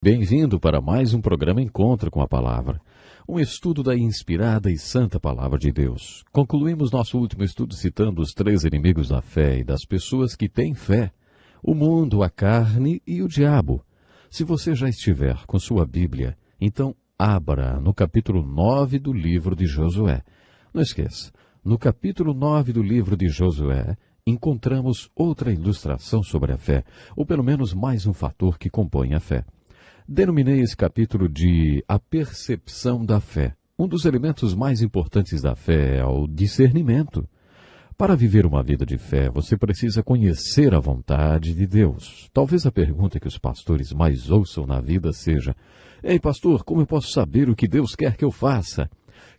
Bem-vindo para mais um programa Encontro com a Palavra, um estudo da inspirada e santa Palavra de Deus. Concluímos nosso último estudo citando os três inimigos da fé e das pessoas que têm fé: o mundo, a carne e o diabo. Se você já estiver com sua Bíblia, então abra no capítulo 9 do livro de Josué. Não esqueça, no capítulo 9 do livro de Josué, encontramos outra ilustração sobre a fé, ou pelo menos mais um fator que compõe a fé. Denominei esse capítulo de A Percepção da Fé. Um dos elementos mais importantes da fé é o discernimento. Para viver uma vida de fé, você precisa conhecer a vontade de Deus. Talvez a pergunta que os pastores mais ouçam na vida seja: Ei, pastor, como eu posso saber o que Deus quer que eu faça?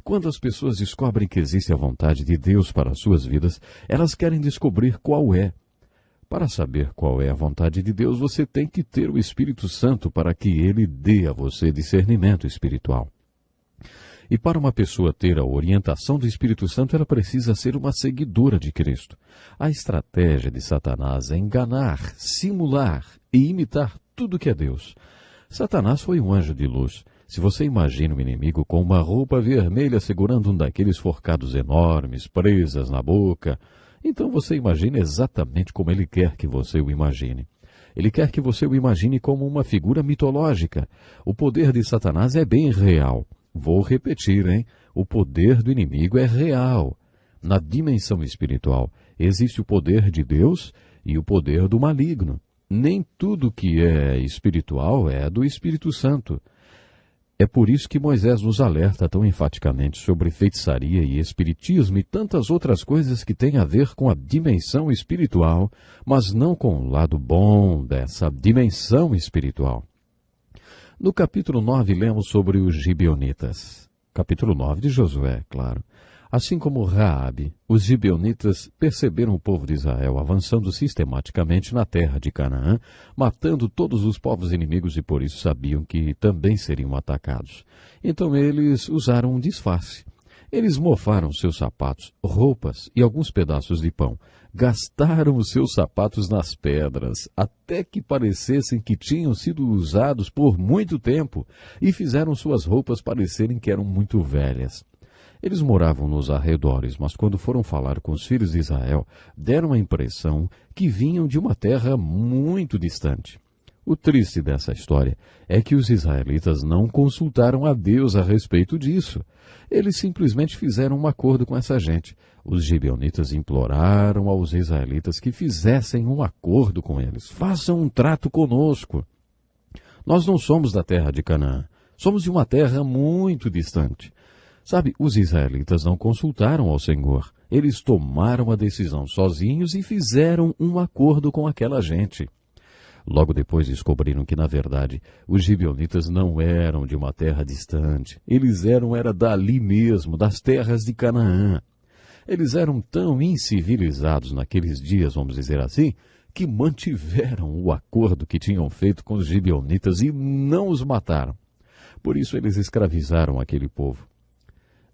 Quando as pessoas descobrem que existe a vontade de Deus para as suas vidas, elas querem descobrir qual é. Para saber qual é a vontade de Deus, você tem que ter o Espírito Santo para que ele dê a você discernimento espiritual. E para uma pessoa ter a orientação do Espírito Santo, ela precisa ser uma seguidora de Cristo. A estratégia de Satanás é enganar, simular e imitar tudo que é Deus. Satanás foi um anjo de luz. Se você imagina um inimigo com uma roupa vermelha segurando um daqueles forcados enormes, presas na boca, então você imagina exatamente como ele quer que você o imagine. Ele quer que você o imagine como uma figura mitológica. O poder de Satanás é bem real. Vou repetir, hein? O poder do inimigo é real. Na dimensão espiritual, existe o poder de Deus e o poder do maligno. Nem tudo que é espiritual é do Espírito Santo. É por isso que Moisés nos alerta tão enfaticamente sobre feitiçaria e espiritismo e tantas outras coisas que têm a ver com a dimensão espiritual, mas não com o lado bom dessa dimensão espiritual. No capítulo 9, lemos sobre os gibeonitas. Capítulo 9 de Josué, claro. Assim como Raabe, os gibeonitas perceberam o povo de Israel avançando sistematicamente na terra de Canaã, matando todos os povos inimigos e por isso sabiam que também seriam atacados. Então eles usaram um disfarce. Eles mofaram seus sapatos, roupas e alguns pedaços de pão. Gastaram os seus sapatos nas pedras, até que parecessem que tinham sido usados por muito tempo, e fizeram suas roupas parecerem que eram muito velhas. Eles moravam nos arredores, mas quando foram falar com os filhos de Israel, deram a impressão que vinham de uma terra muito distante. O triste dessa história é que os israelitas não consultaram a Deus a respeito disso. Eles simplesmente fizeram um acordo com essa gente. Os gibeonitas imploraram aos israelitas que fizessem um acordo com eles. Façam um trato conosco. Nós não somos da terra de Canaã. Somos de uma terra muito distante. Sabe, os israelitas não consultaram ao Senhor. Eles tomaram a decisão sozinhos e fizeram um acordo com aquela gente. Logo depois descobriram que, na verdade, os gibeonitas não eram de uma terra distante. Eles era dali mesmo, das terras de Canaã. Eles eram tão incivilizados naqueles dias, vamos dizer assim, que mantiveram o acordo que tinham feito com os gibeonitas e não os mataram. Por isso eles escravizaram aquele povo.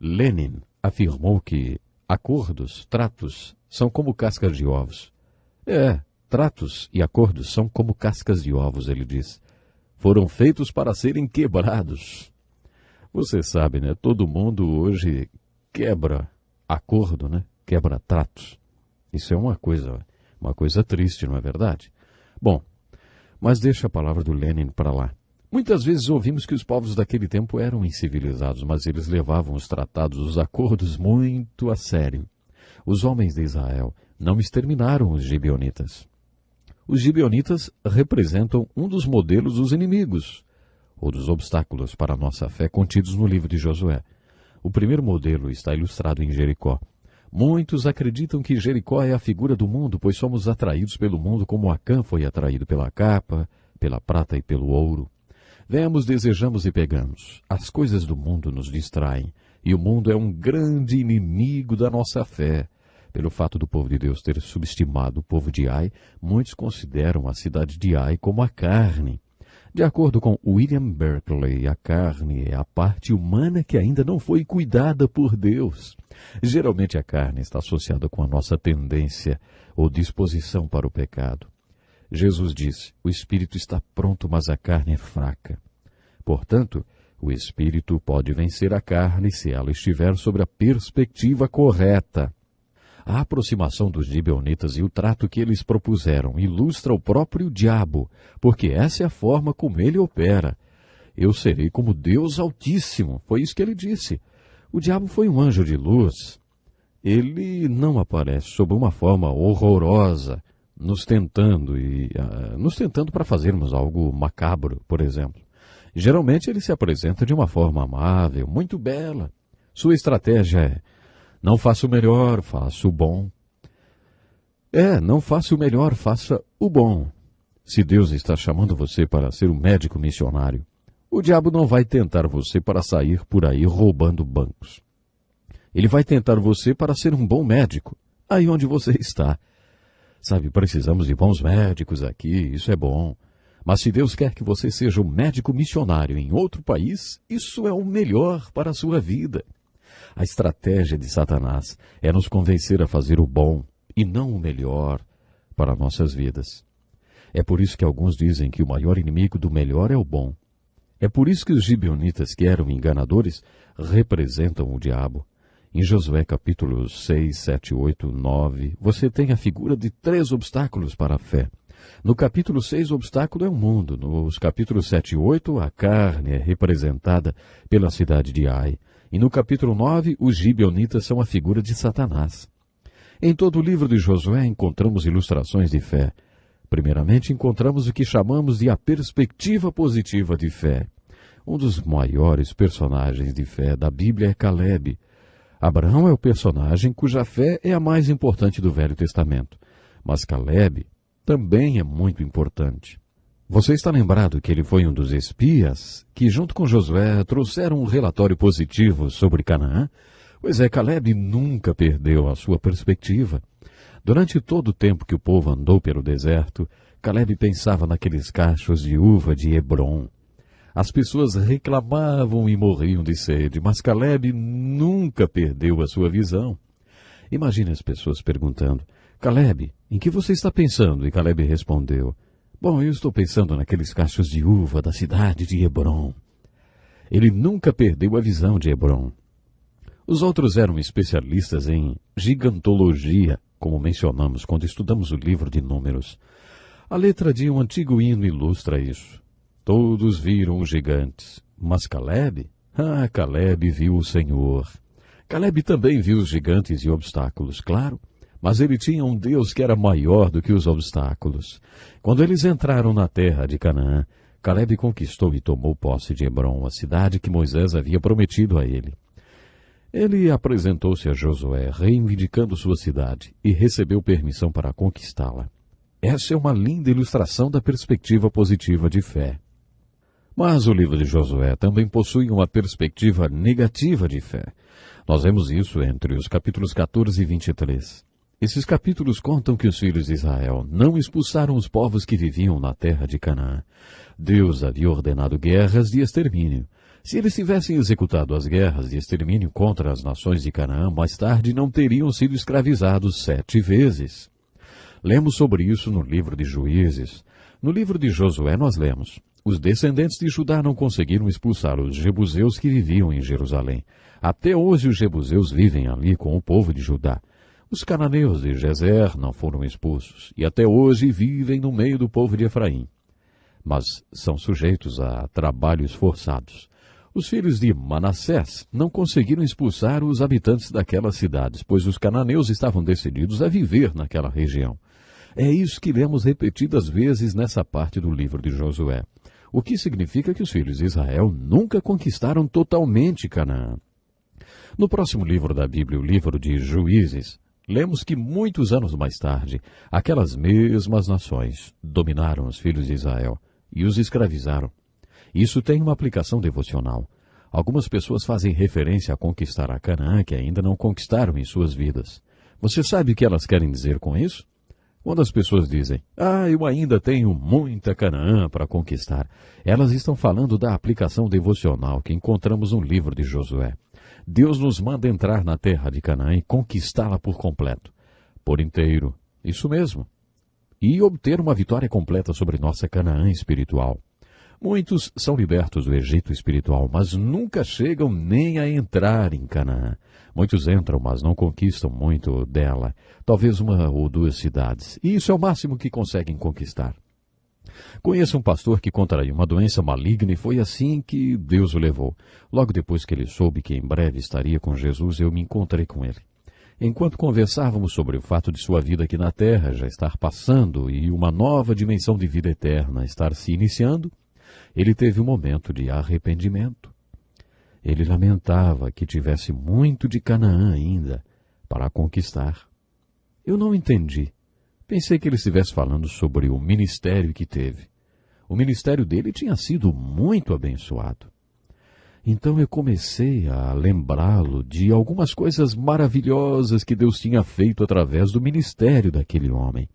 Lenin afirmou que acordos, tratos, são como cascas de ovos. Tratos e acordos são como cascas de ovos, ele diz. Foram feitos para serem quebrados. Você sabe, né? Todo mundo hoje quebra acordo, né? Quebra tratos. Isso é uma coisa triste, não é verdade? Bom, mas deixa a palavra do Lenin para lá. Muitas vezes ouvimos que os povos daquele tempo eram incivilizados, mas eles levavam os tratados, os acordos muito a sério. Os homens de Israel não exterminaram os gibeonitas. Os gibeonitas representam um dos modelos dos inimigos, ou dos obstáculos para a nossa fé contidos no livro de Josué. O primeiro modelo está ilustrado em Jericó. Muitos acreditam que Jericó é a figura do mundo, pois somos atraídos pelo mundo como Acã foi atraído pela capa, pela prata e pelo ouro. Vemos, desejamos e pegamos. As coisas do mundo nos distraem, e o mundo é um grande inimigo da nossa fé. Pelo fato do povo de Deus ter subestimado o povo de Ai, muitos consideram a cidade de Ai como a carne. De acordo com William Berkeley, a carne é a parte humana que ainda não foi cuidada por Deus. Geralmente a carne está associada com a nossa tendência ou disposição para o pecado. Jesus disse: o espírito está pronto, mas a carne é fraca. Portanto, o espírito pode vencer a carne se ela estiver sob a perspectiva correta. A aproximação dos gibeonitas e o trato que eles propuseram ilustra o próprio diabo, porque essa é a forma como ele opera. Eu serei como Deus Altíssimo, foi isso que ele disse. O diabo foi um anjo de luz. Ele não aparece sob uma forma horrorosa, nos tentando para fazermos algo macabro, por exemplo. Geralmente ele se apresenta de uma forma amável, muito bela. Sua estratégia é: não faça o melhor, faça o bom. Não faça o melhor, faça o bom. Se Deus está chamando você para ser um médico missionário, o diabo não vai tentar você para sair por aí roubando bancos. Ele vai tentar você para ser um bom médico, aí onde você está. Sabe, precisamos de bons médicos aqui, isso é bom. Mas se Deus quer que você seja um médico missionário em outro país, isso é o melhor para a sua vida. A estratégia de Satanás é nos convencer a fazer o bom e não o melhor para nossas vidas. É por isso que alguns dizem que o maior inimigo do melhor é o bom. É por isso que os gibeonitas, que eram enganadores, representam o diabo. Em Josué capítulos 6, 7, 8, 9, você tem a figura de 3 obstáculos para a fé. No capítulo 6, o obstáculo é o mundo. Nos capítulos 7 e 8, a carne é representada pela cidade de Ai. E no capítulo 9, os gibeonitas são a figura de Satanás. Em todo o livro de Josué encontramos ilustrações de fé. Primeiramente, encontramos o que chamamos de a perspectiva positiva de fé. Um dos maiores personagens de fé da Bíblia é Caleb. Abraão é o personagem cuja fé é a mais importante do Velho Testamento. Mas Caleb também é muito importante. Você está lembrado que ele foi um dos espias que, junto com Josué, trouxeram um relatório positivo sobre Canaã? Pois é, Caleb nunca perdeu a sua perspectiva. Durante todo o tempo que o povo andou pelo deserto, Caleb pensava naqueles cachos de uva de Hebrom. As pessoas reclamavam e morriam de sede, mas Caleb nunca perdeu a sua visão. Imagine as pessoas perguntando: Caleb, em que você está pensando? E Caleb respondeu: bom, eu estou pensando naqueles cachos de uva da cidade de Hebrom. Ele nunca perdeu a visão de Hebrom. Os outros eram especialistas em gigantologia, como mencionamos quando estudamos o livro de Números. A letra de um antigo hino ilustra isso. Todos viram os gigantes, mas Caleb? Caleb viu o Senhor. Caleb também viu os gigantes e obstáculos, claro, mas ele tinha um Deus que era maior do que os obstáculos. Quando eles entraram na terra de Canaã, Caleb conquistou e tomou posse de Hebrom, a cidade que Moisés havia prometido a ele. Ele apresentou-se a Josué, reivindicando sua cidade, e recebeu permissão para conquistá-la. Essa é uma linda ilustração da perspectiva positiva de fé. Mas o livro de Josué também possui uma perspectiva negativa de fé. Nós vemos isso entre os capítulos 14 e 23. Esses capítulos contam que os filhos de Israel não expulsaram os povos que viviam na terra de Canaã. Deus havia ordenado guerras de extermínio. Se eles tivessem executado as guerras de extermínio contra as nações de Canaã, mais tarde não teriam sido escravizados 7 vezes. Lemos sobre isso no livro de Juízes. No livro de Josué nós lemos: os descendentes de Judá não conseguiram expulsar os jebuseus que viviam em Jerusalém. Até hoje os jebuseus vivem ali com o povo de Judá. Os cananeus de Gezer não foram expulsos, e até hoje vivem no meio do povo de Efraim. Mas são sujeitos a trabalhos forçados. Os filhos de Manassés não conseguiram expulsar os habitantes daquelas cidades, pois os cananeus estavam decididos a viver naquela região. É isso que lemos repetidas vezes nessa parte do livro de Josué, o que significa que os filhos de Israel nunca conquistaram totalmente Canaã. No próximo livro da Bíblia, o livro de Juízes, lemos que muitos anos mais tarde, aquelas mesmas nações dominaram os filhos de Israel e os escravizaram. Isso tem uma aplicação devocional. Algumas pessoas fazem referência a conquistar a Canaã que ainda não conquistaram em suas vidas. Você sabe o que elas querem dizer com isso? Quando as pessoas dizem: eu ainda tenho muita Canaã para conquistar, elas estão falando da aplicação devocional que encontramos no livro de Josué. Deus nos manda entrar na terra de Canaã e conquistá-la por completo, por inteiro. Isso mesmo. e obter uma vitória completa sobre nossa Canaã espiritual. Muitos são libertos do Egito espiritual, mas nunca chegam nem a entrar em Canaã. Muitos entram, mas não conquistam muito dela, talvez uma ou duas cidades, e isso é o máximo que conseguem conquistar. Conheço um pastor que contraiu uma doença maligna e foi assim que Deus o levou. Logo depois que ele soube que em breve estaria com Jesus, eu me encontrei com ele. Enquanto conversávamos sobre o fato de sua vida aqui na Terra já estar passando e uma nova dimensão de vida eterna estar se iniciando, ele teve um momento de arrependimento. Ele lamentava que tivesse muito de Canaã ainda para conquistar. Eu não entendi. Pensei que ele estivesse falando sobre o ministério que teve. O ministério dele tinha sido muito abençoado. Então eu comecei a lembrá-lo de algumas coisas maravilhosas que Deus tinha feito através do ministério daquele homem.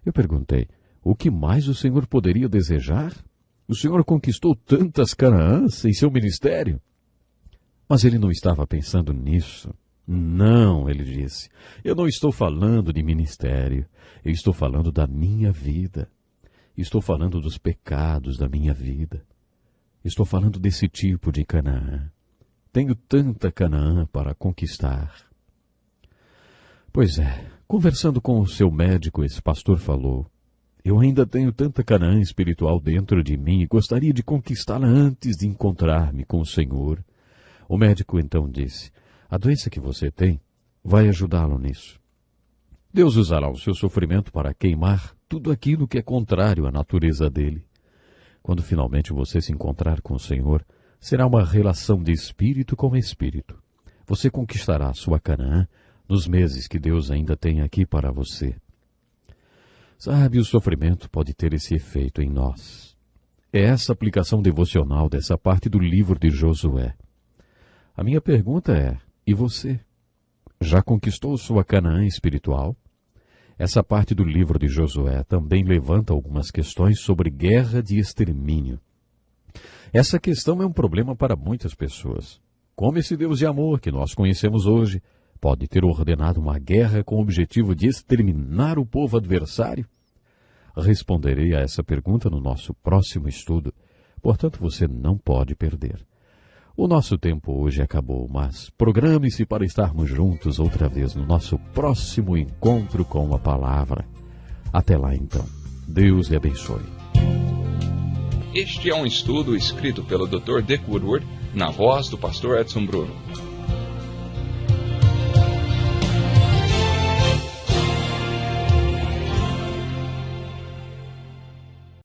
Eu perguntei, o que mais o Senhor poderia desejar? O Senhor conquistou tantas Canaãs em seu ministério? Mas ele não estava pensando nisso. Não, ele disse, eu não estou falando de ministério, eu estou falando da minha vida. Estou falando dos pecados da minha vida. Estou falando desse tipo de Canaã. Tenho tanta Canaã para conquistar. Pois é, conversando com o seu médico, esse pastor falou, eu ainda tenho tanta Canaã espiritual dentro de mim e gostaria de conquistá-la antes de encontrar-me com o Senhor. O médico então disse, a doença que você tem vai ajudá-lo nisso. Deus usará o seu sofrimento para queimar tudo aquilo que é contrário à natureza dele. Quando finalmente você se encontrar com o Senhor, será uma relação de espírito com espírito. Você conquistará a sua Canaã nos meses que Deus ainda tem aqui para você. Sabe, o sofrimento pode ter esse efeito em nós. É essa aplicação devocional dessa parte do livro de Josué. A minha pergunta é, e você? Já conquistou sua Canaã espiritual? Essa parte do livro de Josué também levanta algumas questões sobre guerra de extermínio. Essa questão é um problema para muitas pessoas. Como esse Deus de amor que nós conhecemos hoje pode ter ordenado uma guerra com o objetivo de exterminar o povo adversário? Responderei a essa pergunta no nosso próximo estudo, portanto você não pode perder. O nosso tempo hoje acabou, mas programe-se para estarmos juntos outra vez no nosso próximo encontro com a Palavra. Até lá então. Deus lhe abençoe. Este é um estudo escrito pelo Dr. Dick Woodward, na voz do pastor Edson Bruno.